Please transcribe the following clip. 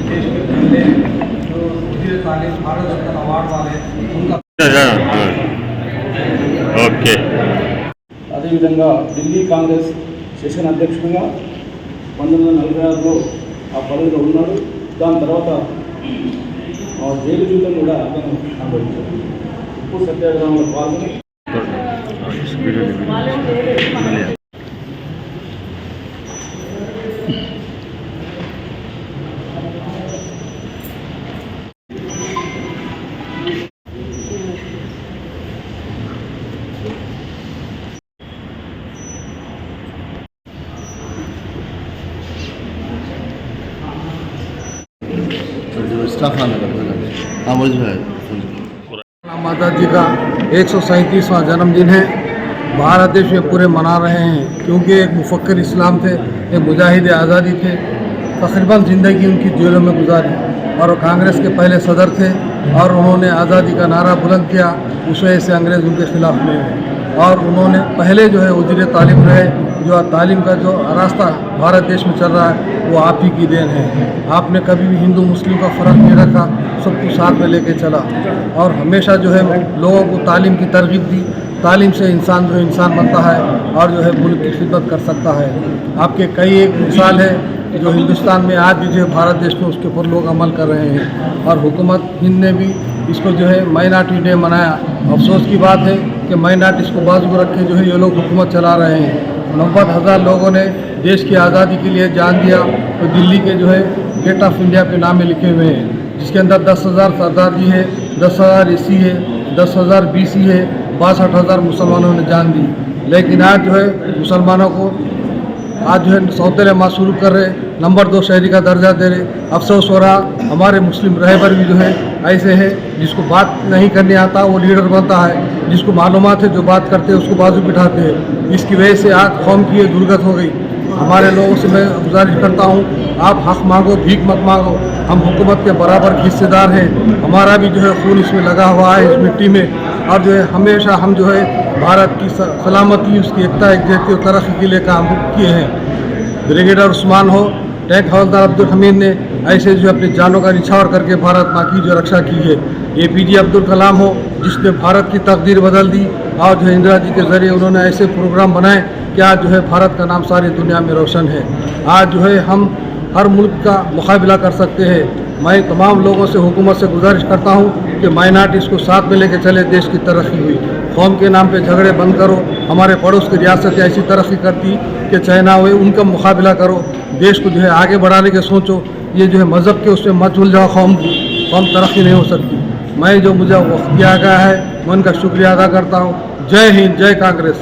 देश के पहले जो वज़ीर तालीम भारत रत्न अवार्ड वाले उनका ఓకే. అదేవిధంగా ఢిల్లీ కాంగ్రెస్ సెషన్ అధ్యక్షుడిగా 1946లో ఆ పదవిలో ఉన్నాడు. దాని తర్వాత జైలు జీవితం కూడా అతను అనుభవించాడు. ఉప్పు సత్యాగ్రహంలో పాల్గొని माता जी का 137वां जन्मदिन है। भारत देश में पूरे मना रहे हैं क्योंकि एक मुफक्किर इस्लाम थे, एक मुजाहिद आज़ादी थे। तकरीबन ज़िंदगी उनकी जेलों में गुजारी और वो कांग्रेस के पहले सदर थे और उन्होंने आज़ादी का नारा बुलंद किया। उस वजह से अंग्रेज़ उनके ख़िलाफ़ में और उन्होंने पहले जो है वज़ीर तालीम रहे। जो तालीम का जो रास्ता भारत देश में चल रहा है वो आप ही की देन है। आपने कभी भी हिंदू मुस्लिम का फ़र्क नहीं रखा, सबको साथ में लेके चला और हमेशा जो है लोगों को तालीम की तरगीब दी। तालीम से इंसान जो इंसान बनता है और जो है मुल्क की खिदमत कर सकता है। आपके कई एक मिसाल है जो हिंदुस्तान में आज भी जो है भारत देश में उसके ऊपर लोग अमल कर रहे हैं और हुकूमत हिंद ने भी इसको जो है माइनॉरिटी डे मनाया। अफसोस की बात है कि माइनॉरिटीज़ को बाजू रख के जो है ये लोग हुकूमत चला रहे हैं। 90,000 लोगों ने देश की आज़ादी के लिए जान दिया तो दिल्ली के जो है गेट ऑफ इंडिया पे नामे लिखे हुए हैं, जिसके अंदर 10,000 सरदार जी है, 10,000 एसी है, 10,000 बीसी है, 62,000 मुसलमानों ने जान दी। लेकिन आज जो है मुसलमानों को आज जो है सौतेले मासूरू कर रहे, नंबर 2 शहरी का दर्जा दे रहे। अफसोस हो रहा हमारे मुस्लिम रहबर भी जो है ऐसे है जिसको बात नहीं करने आता वो लीडर बनता है, जिसको मालूमात है जो बात करते हैं उसको बाजू बिठाते हैं। इसकी वजह से आज कौम की ये दुर्गत हो गई। हमारे लोगों से मैं गुजारिश करता हूँ आप हक मांगो, भीख मत मांगो। हम हुकूमत के बराबर हिस्सेदार हैं, हमारा भी जो है खून इसमें लगा हुआ है इस मिट्टी में और जो है हमेशा हम जो है भारत की सलामती, उसकी एकता एकजहती और तरक्की के लिए काम किए हैं। ब्रिगेडियर उस्मान हो, टैंक हवलदार अब्दुल हमीद ने ऐसे जो अपनी जानों का निछावर करके भारत माँ की जो रक्षा की है। APJ अब्दुल कलाम हो जिसने भारत की तकदीर बदल दी और जो है इंदिरा जी के ज़रिए उन्होंने ऐसे प्रोग्राम बनाए कि आज जो है भारत का नाम सारी दुनिया में रोशन है। आज जो है हम हर मुल्क का मुकाबला कर सकते हैं। मैं तमाम लोगों से हुकूमत से गुजारिश करता हूँ कि माइनॉरिटीज़ को साथ में लेकर चले। देश की तरक्की हुई, कौम के नाम पे झगड़े बंद करो। हमारे पड़ोस की रियासतें ऐसी तरक्की करती कि चाइना हुए, उनका मुकाबला करो। देश को जो है आगे बढ़ाने के सोचो। ये जो है मज़हब के उसमें मत भूल जाओ। कौम तरक्की नहीं हो सकती। मैं जो मुझे वक्त दिया गया है मैं उनका शुक्रिया अदा करता हूँ। जय हिंद, जय कांग्रेस।